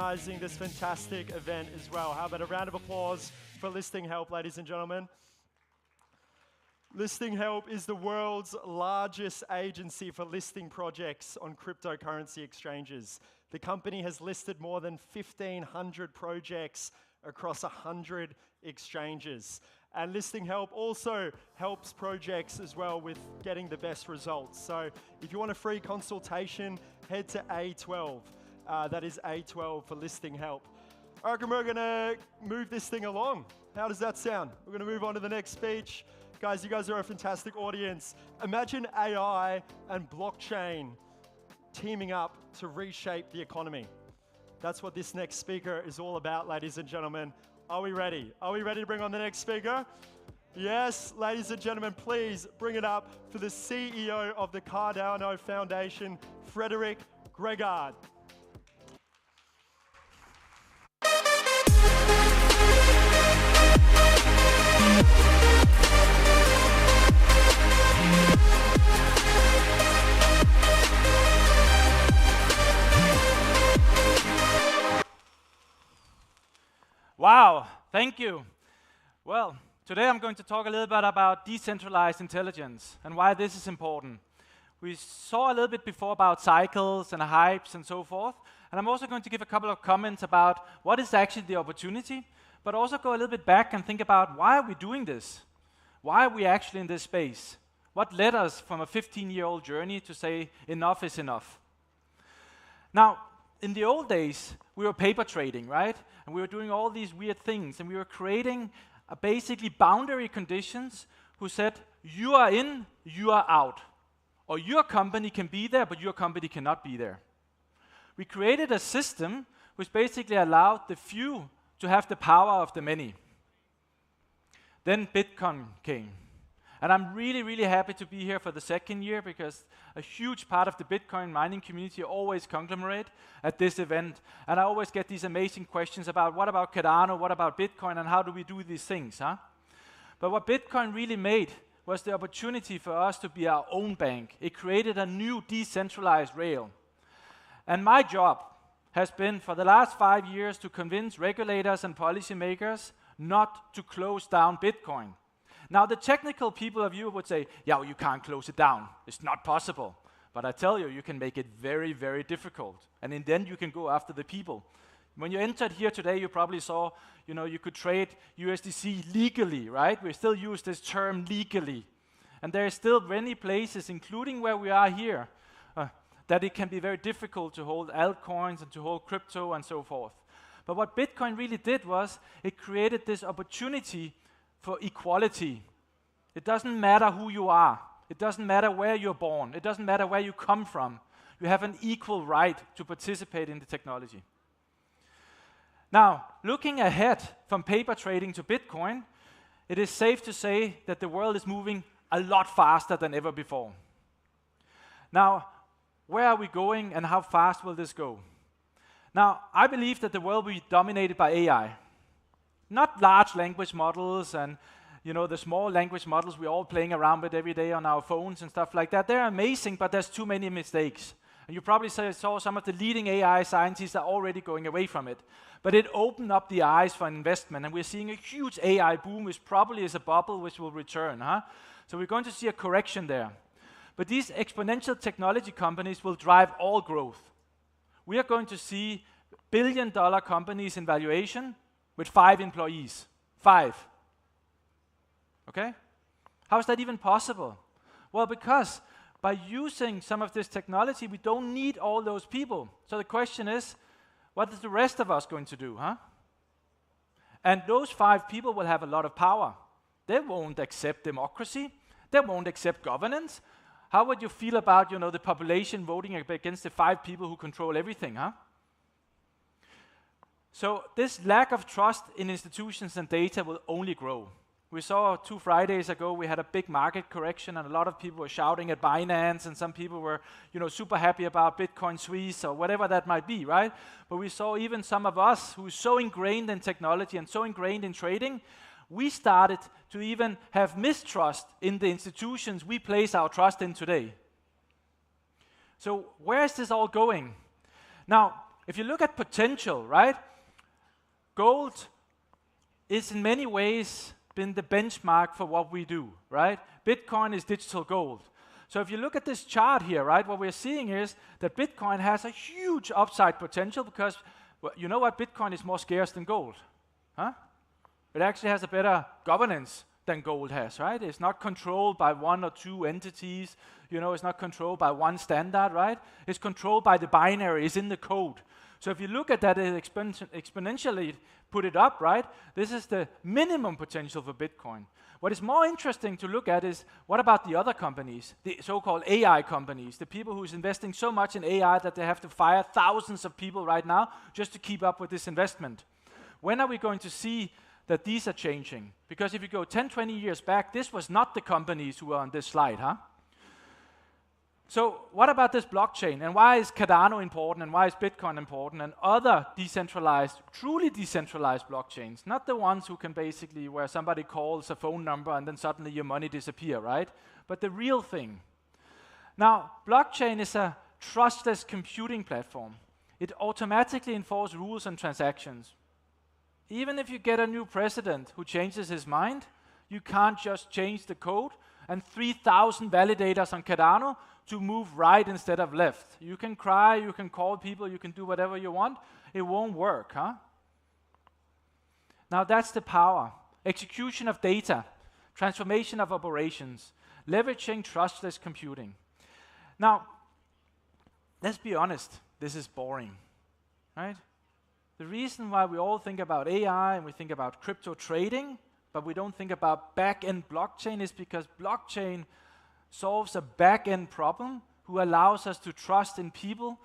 organizing this fantastic event as well. How about a round of applause for Listing Help, ladies and gentlemen? Listing Help is the world's largest agency for listing projects on cryptocurrency exchanges. The company has listed more than 1,500 projects across 100 exchanges. And Listing Help also helps projects as well with getting the best results. So if you want a free consultation, head to A12. That is A12 for Listing Help. I reckon we're going to move this thing along. How does that sound? We're going to move on to the next speech. Guys, you guys are a fantastic audience. Imagine AI and blockchain teaming up to reshape the economy. That's what this next speaker is all about, ladies and gentlemen. Are we ready? Are we ready to bring on the next speaker? Yes, ladies and gentlemen, please bring it up for the CEO of the Cardano Foundation, Frederik Gregaard. Wow, thank you. Well, today I'm going to talk a little bit about decentralized intelligence and why this is important. We saw a little bit before about cycles and hypes and so forth, and I'm also going to give a couple of comments about what is actually the opportunity, but also go a little bit back and think about why are we doing this? Why are we actually in this space? What led us from a 15-year-old journey to say enough is enough? Now, in the old days, we were paper trading, right? And we were doing all these weird things, and we were creating basically boundary conditions who said, you are in, you are out. Or your company can be there, but your company cannot be there. We created a system which basically allowed the few to have the power of the many. Then Bitcoin came. And I'm really, really happy to be here for the second year because a huge part of the Bitcoin mining community always conglomerate at this event. And I always get these amazing questions about what about Cardano, what about Bitcoin, and how do we do these things, huh? But what Bitcoin really made was the opportunity for us to be our own bank. It created a new decentralized rail. And my job has been for the last 5 years to convince regulators and policymakers not to close down Bitcoin. Now, the technical people of you would say, yeah, well, you can't close it down. It's not possible. But I tell you, you can make it very, very difficult. And in the end, you can go after the people. When you entered here today, you probably saw, you could trade USDC legally, right? We still use this term legally. And there are still many places, including where we are here, that it can be very difficult to hold altcoins and to hold crypto and so forth. But what Bitcoin really did was it created this opportunity for equality. It doesn't matter who you are. It doesn't matter where you're born. It doesn't matter where you come from. You have an equal right to participate in the technology. Now, looking ahead from paper trading to Bitcoin, it is safe to say that the world is moving a lot faster than ever before. Now, where are we going and how fast will this go? Now, I believe that the world will be dominated by AI. Not large language models and the small language models we're all playing around with every day on our phones and stuff like that. They're amazing, but there's too many mistakes. And you probably saw some of the leading AI scientists are already going away from it. But it opened up the eyes for investment, and we're seeing a huge AI boom, which probably is a bubble which will return. So we're going to see a correction there. But these exponential technology companies will drive all growth. We are going to see billion-dollar companies in valuation with 5 employees. 5. Okay? How is that even possible? Well, because by using some of this technology, we don't need all those people. So the question is, what is the rest of us going to do, huh? And those 5 people will have a lot of power. They won't accept democracy. They won't accept governance. How would you feel about, the population voting against the 5 people who control everything, huh? So this lack of trust in institutions and data will only grow. We saw 2 Fridays ago, we had a big market correction and a lot of people were shouting at Binance and some people were, super happy about Bitcoin Suisse or whatever that might be, right? But we saw even some of us who are so ingrained in technology and so ingrained in trading, we started to even have mistrust in the institutions we place our trust in today. So where is this all going? Now, if you look at potential, right? Gold is in many ways been the benchmark for what we do, right? Bitcoin is digital gold. So if you look at this chart here, right, what we're seeing is that Bitcoin has a huge upside potential because, well, you know what, Bitcoin is more scarce than gold, huh? It actually has a better governance than gold has, right? It's not controlled by one or two entities, you know, it's not controlled by one standard, right? It's controlled by the binary, it's in the code. So if you look at that, it exponentially put it up, right? This is the minimum potential for Bitcoin. What is more interesting to look at is, what about the other companies, the so-called AI companies, the people who's investing so much in AI that they have to fire thousands of people right now just to keep up with this investment? When are we going to see that these are changing? Because if you go 10, 20 years back, this was not the companies who were on this slide, huh? So what about this blockchain? And why is Cardano important? And why is Bitcoin important? And other decentralized, truly decentralized blockchains, not the ones who can basically, where somebody calls a phone number and then suddenly your money disappears, right? But the real thing. Now, blockchain is a trustless computing platform. It automatically enforces rules and transactions. Even if you get a new president who changes his mind, you can't just change the code and 3,000 validators on Cardano to move right instead of left. You can cry, you can call people, you can do whatever you want. It won't work, huh? Now that's the power. Execution of data, transformation of operations, leveraging trustless computing. Now, let's be honest, this is boring, right? The reason why we all think about AI and we think about crypto trading, but we don't think about back-end blockchain is because blockchain solves a back-end problem who allows us to trust in people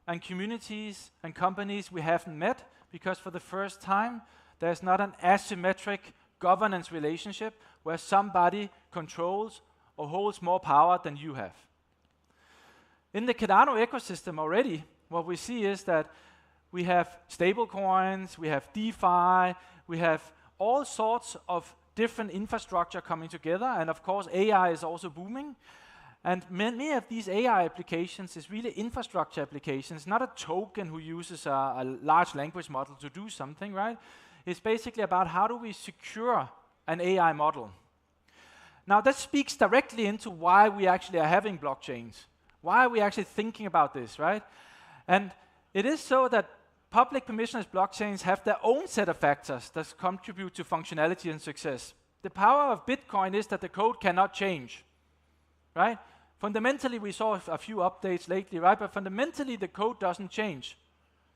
and communities and companies we haven't met, because for the first time, there's not an asymmetric governance relationship where somebody controls or holds more power than you have. In the Cardano ecosystem already, what we see is that we have stable coins, we have DeFi, we have all sorts of different infrastructure coming together, and of course AI is also booming. And many of these AI applications is really infrastructure applications, not a token who uses a large language model to do something, right? It's basically about how do we secure an AI model. Now that speaks directly into why we actually are having blockchains. Why are we actually thinking about this, right? And it is so that public permissionless blockchains have their own set of factors that contribute to functionality and success. The power of Bitcoin is that the code cannot change, right? Fundamentally, we saw a few updates lately, right? But fundamentally, the code doesn't change.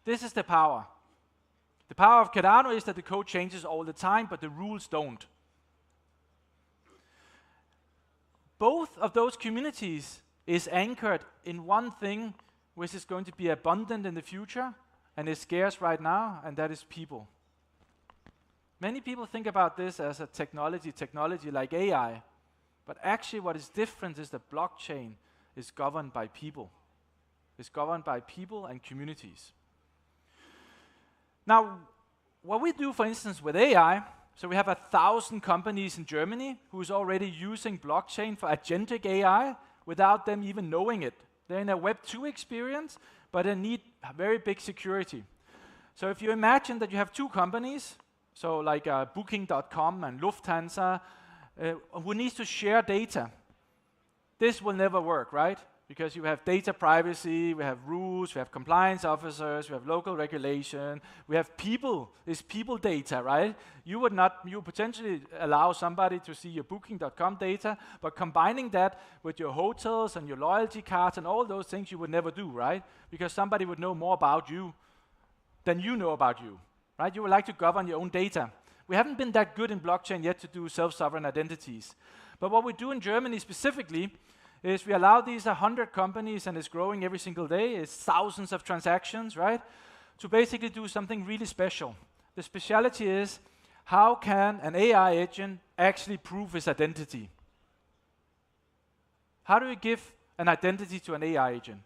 This is the power. The power of Cardano is that the code changes all the time, but the rules don't. Both of those communities is anchored in one thing which is going to be abundant in the future, and is scarce right now, and that is people. Many people think about this as a technology like AI, but actually what is different is that blockchain is governed by people. It's governed by people and communities. Now, what we do, for instance, with AI, so we have 1,000 companies in Germany who's already using blockchain for agentic AI without them even knowing it. They're in a Web 2 experience, but they need very big security. So if you imagine that you have two companies, so like Booking.com and Lufthansa, who needs to share data, this will never work, right? Because you have data privacy, we have rules, we have compliance officers, we have local regulation, we have people, it's people data, right? You would potentially allow somebody to see your Booking.com data, but combining that with your hotels and your loyalty cards and all those things you would never do, right? Because somebody would know more about you than you know about you, right? You would like to govern your own data. We haven't been that good in blockchain yet to do self-sovereign identities. But what we do in Germany specifically is we allow these 100 companies, and it's growing every single day, it's thousands of transactions, right? To basically do something really special. The speciality is, how can an AI agent actually prove its identity? How do we give an identity to an AI agent?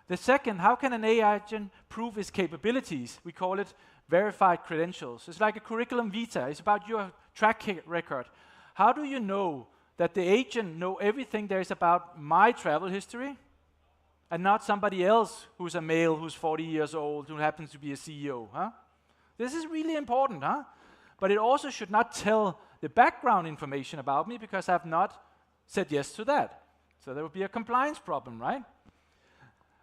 The second, how can an AI agent prove its capabilities? We call it verified credentials. It's like a curriculum vitae. It's about your track record. How do you know that the agent know everything there is about my travel history? and not somebody else who's a male, who's 40 years old, who happens to be a CEO. Huh? This is really important, huh? But it also should not tell the background information about me because I've not said yes to that. So there would be a compliance problem, right?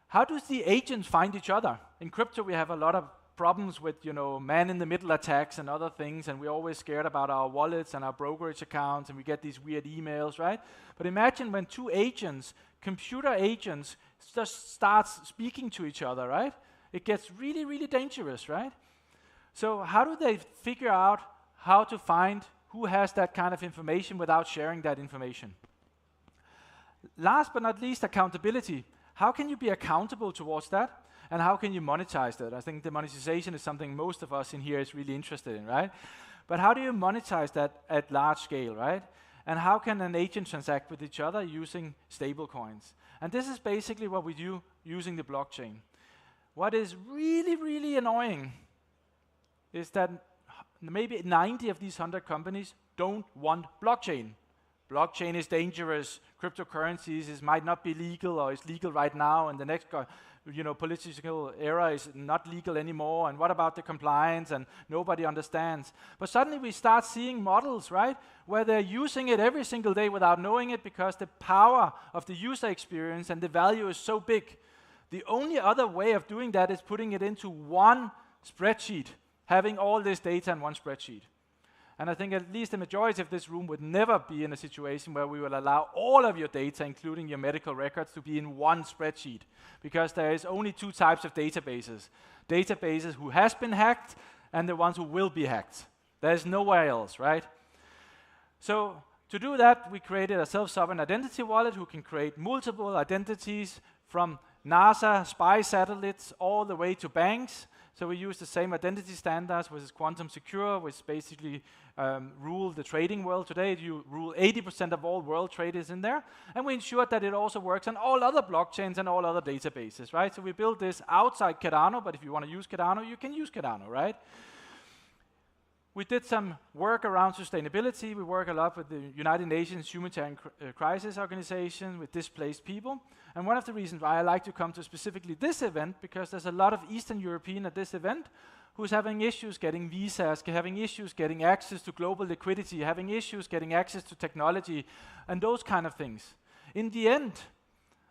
How do the agents find each other? In crypto, we have a lot of problems with, man-in-the-middle attacks and other things, and we're always scared about our wallets and our brokerage accounts, and we get these weird emails, right? But imagine when two agents, computer agents, just start speaking to each other, right? It gets really, really dangerous, right? So how do they figure out how to find who has that kind of information without sharing that information? Last but not least, accountability. How can you be accountable towards that? And how can you monetize that? I think the monetization is something most of us in here is really interested in, right? But how do you monetize that at large scale, right? And how can an agent transact with each other using stable coins? And this is basically what we do using the blockchain. What is really, really annoying is that maybe 90 of these 100 companies don't want blockchain. Blockchain is dangerous. Cryptocurrencies might not be legal, or is legal right now, and the next political era is not legal anymore. And what about the compliance? And nobody understands. But suddenly we start seeing models, right, where they're using it every single day without knowing it because the power of the user experience and the value is so big. The only other way of doing that is putting it into one spreadsheet, having all this data in one spreadsheet. And I think at least the majority of this room would never be in a situation where we will allow all of your data, including your medical records, to be in one spreadsheet. Because there is only two types of databases. Databases who has been hacked and the ones who will be hacked. There is nowhere else, right? So to do that, we created a self-sovereign identity wallet who can create multiple identities from NASA spy satellites all the way to banks. So we use the same identity standards, which is quantum secure, which basically rule the trading world today. You rule 80% of all world trade is in there. And we ensure that it also works on all other blockchains and all other databases, right? So we built this outside Cardano, but if you want to use Cardano, you can use Cardano, right? We did some work around sustainability. We work a lot with the United Nations Humanitarian Crisis Organization with displaced people. And one of the reasons why I like to come to specifically this event, because there's a lot of Eastern European at this event who's having issues getting visas, having issues getting access to global liquidity, having issues getting access to technology, and those kind of things. In the end,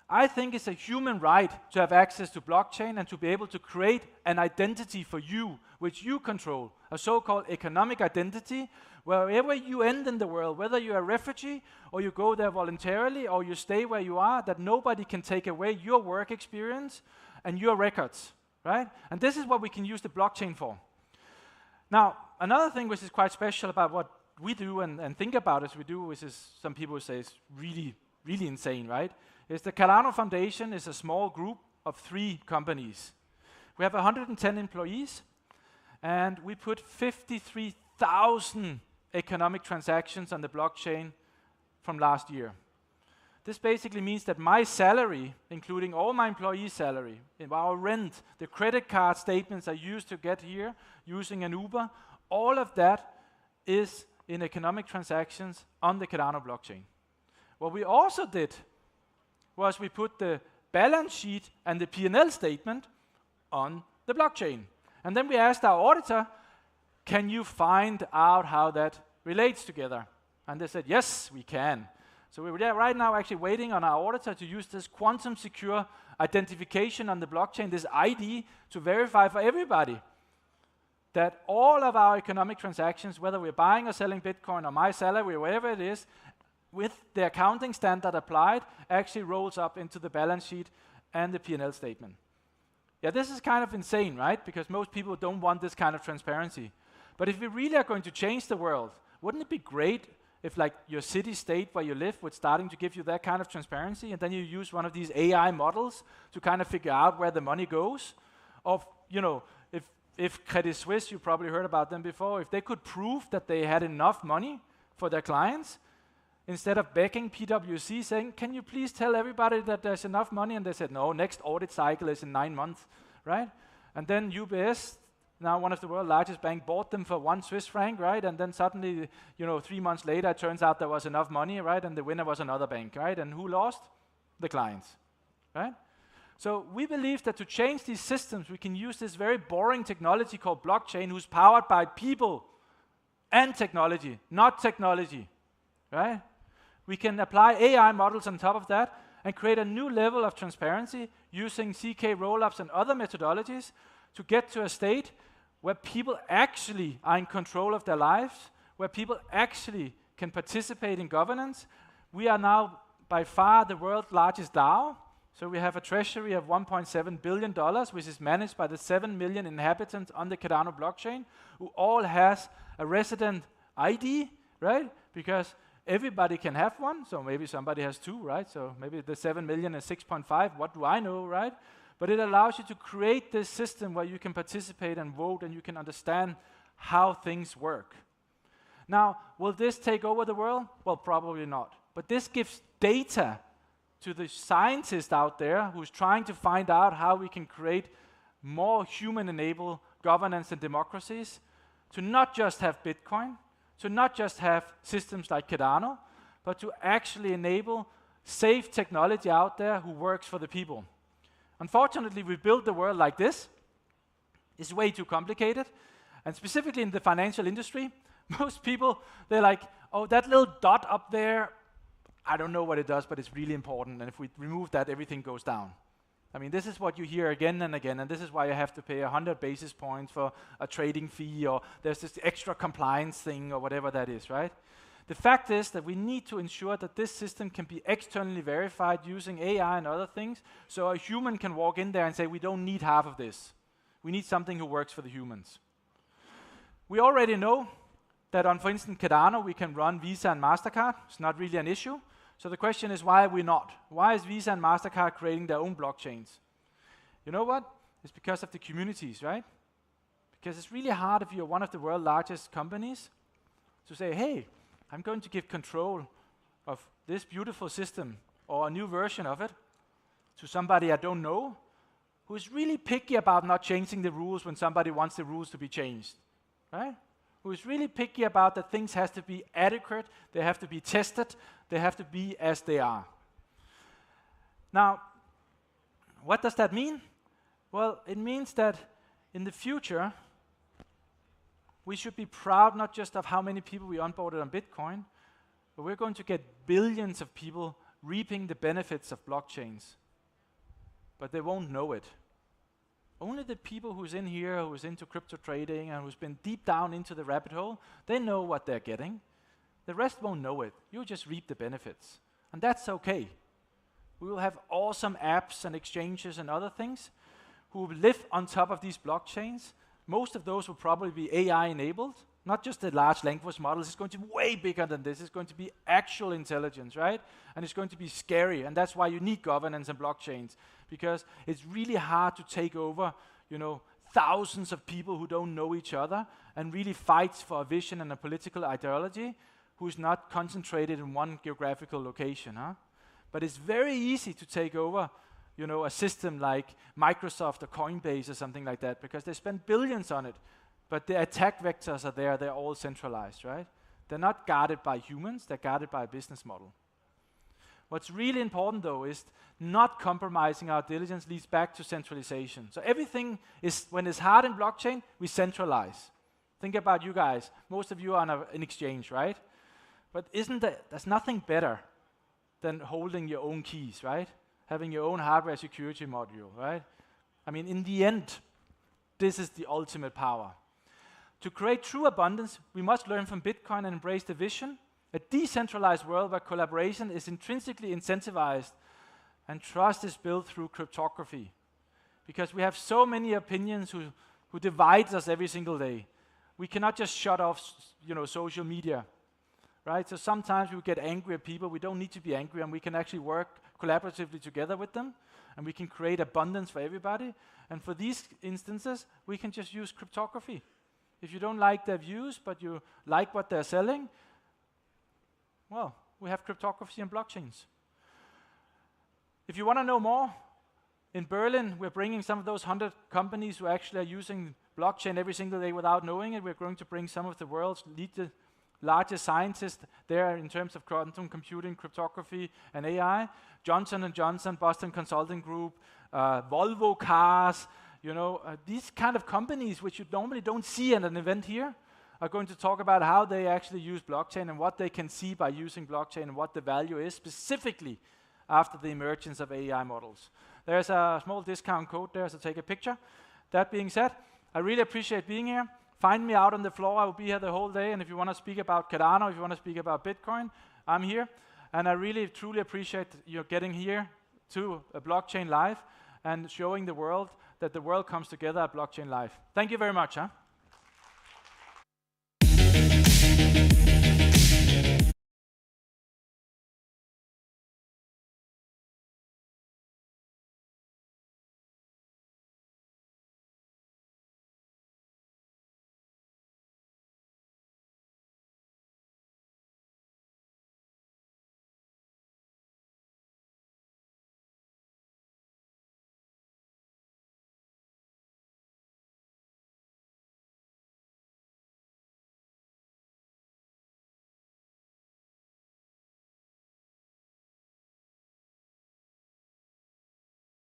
I think it's a human right to have access to blockchain and to be able to create an identity for you, which you control, a so-called economic identity, wherever you end in the world, whether you're a refugee or you go there voluntarily or you stay where you are, that nobody can take away your work experience and your records, right? And this is what we can use the blockchain for. Now, another thing which is quite special about what we do and think about as we do, which is some people say is really, really insane, right? Is the Cardano Foundation is a small group of 3 companies. We have 110 employees, and we put 53,000 economic transactions on the blockchain from last year. This basically means that my salary, including all my employees' salary, our rent, the credit card statements I used to get here using an Uber, all of that is in economic transactions on the Cardano blockchain. What we also did was we put the balance sheet and the P&L statement on the blockchain. And then we asked our auditor, can you find out how that relates together? And they said, yes, we can. So we're there right now actually waiting on our auditor to use this quantum secure identification on the blockchain, this ID, to verify for everybody that all of our economic transactions, whether we're buying or selling Bitcoin or my salary or whatever it is, with the accounting standard applied, actually rolls up into the balance sheet and the P&L statement. Yeah, this is kind of insane, right? Because most people don't want this kind of transparency. But if we really are going to change the world, wouldn't it be great if like your city state where you live was starting to give you that kind of transparency, and then you use one of these AI models to kind of figure out where the money goes? Of, if Credit Suisse, you probably heard about them before, if they could prove that they had enough money for their clients, instead of begging PwC saying, can you please tell everybody that there's enough money? And they said, no, next audit cycle is in 9 months, right? And then UBS, now one of the world's largest banks, bought them for 1 Swiss franc, right? And then suddenly, 3 months later, it turns out there was enough money, right? And the winner was another bank, right? And who lost? The clients, right? So we believe that to change these systems, we can use this very boring technology called blockchain, who's powered by people and technology, not technology, right? We can apply AI models on top of that and create a new level of transparency using CK rollups and other methodologies to get to a state where people actually are in control of their lives, where people actually can participate in governance. We are now by far the world's largest DAO. So we have a treasury of $1.7 billion, which is managed by the 7 million inhabitants on the Cardano blockchain, who all has a resident ID, right? Because everybody can have one, so maybe somebody has two, right? So maybe the 7 million is 6.5, what do I know, right? But it allows you to create this system where you can participate and vote and you can understand how things work. Now, will this take over the world? Well, probably not. But this gives data to the scientist out there who's trying to find out how we can create more human-enabled governance and democracies, to not just have Bitcoin, to not just have systems like Cardano, but to actually enable safe technology out there who works for the people. Unfortunately, we built the world like this. It's way too complicated. And specifically in the financial industry, most people, they're like, oh, that little dot up there, I don't know what it does, but it's really important. And if we remove that, everything goes down. I mean, this is what you hear again and again, and this is why you have to pay 100 basis points for a trading fee, or there's this extra compliance thing, or whatever that is, right? The fact is that we need to ensure that this system can be externally verified using AI and other things, so a human can walk in there and say, we don't need half of this. We need something who works for the humans. We already know that on, for instance, Cardano, we can run Visa and MasterCard. It's not really an issue. So the question is, why are we not? Why is Visa and MasterCard creating their own blockchains? You know what? It's because of the communities, right? Because it's really hard if you're one of the world's largest companies to say, hey, I'm going to give control of this beautiful system or a new version of it to somebody I don't know, who is really picky about not changing the rules when somebody wants the rules to be changed, right? Who is really picky about that things have to be adequate, they have to be tested, they have to be as they are. Now, what does that mean? Well, it means that in the future, we should be proud not just of how many people we onboarded on Bitcoin, but we're going to get billions of people reaping the benefits of blockchains. But they won't know it. Only the people who's in here, who's into crypto trading and who's been deep down into the rabbit hole, they know what they're getting. The rest won't know it. You'll just reap the benefits. And that's okay. We will have awesome apps and exchanges and other things who will live on top of these blockchains. Most of those will probably be AI enabled, not just the large language models. It's going to be way bigger than this. It's going to be actual intelligence, right? And it's going to be scary. And that's why you need governance and blockchains, because it's really hard to take over, thousands of people who don't know each other and really fights for a vision and a political ideology who's not concentrated in one geographical location. But it's very easy to take over a system like Microsoft or Coinbase or something like that, because they spend billions on it, but the attack vectors are there, they're all centralized, right? They're not guarded by humans, they're guarded by a business model. What's really important, though, is not compromising our diligence leads back to centralization. So everything is, when it's hard in blockchain, we centralize. Think about you guys. Most of you are on an exchange, right? But there's nothing better than holding your own keys, right? Having your own hardware security module, right? I mean, in the end, this is the ultimate power. To create true abundance, we must learn from Bitcoin and embrace the vision, a decentralized world where collaboration is intrinsically incentivized and trust is built through cryptography. Because we have so many opinions who divide us every single day. We cannot just shut off, social media, right? So sometimes we get angry at people. We don't need to be angry, and we can actually work collaboratively together with them, and we can create abundance for everybody. And for these instances, we can just use cryptography. If you don't like their views, but you like what they're selling, well, we have cryptography and blockchains. If you want to know more, in Berlin, we're bringing some of those 100 companies who actually are using blockchain every single day without knowing it. We're going to bring some of the world's largest scientists there in terms of quantum computing, cryptography, and AI. Johnson & Johnson, Boston Consulting Group, Volvo Cars, these kind of companies which you normally don't see at an event here are going to talk about how they actually use blockchain and what they can see by using blockchain and what the value is specifically after the emergence of AI models. There's a small discount code there, so take a picture. That being said, I really appreciate being here. Find me out on the floor. I will be here the whole day. And if you want to speak about Cardano, if you want to speak about Bitcoin, I'm here. And I really, truly appreciate you getting here to a Blockchain Live and showing the world that the world comes together at Blockchain Live. Thank you very much.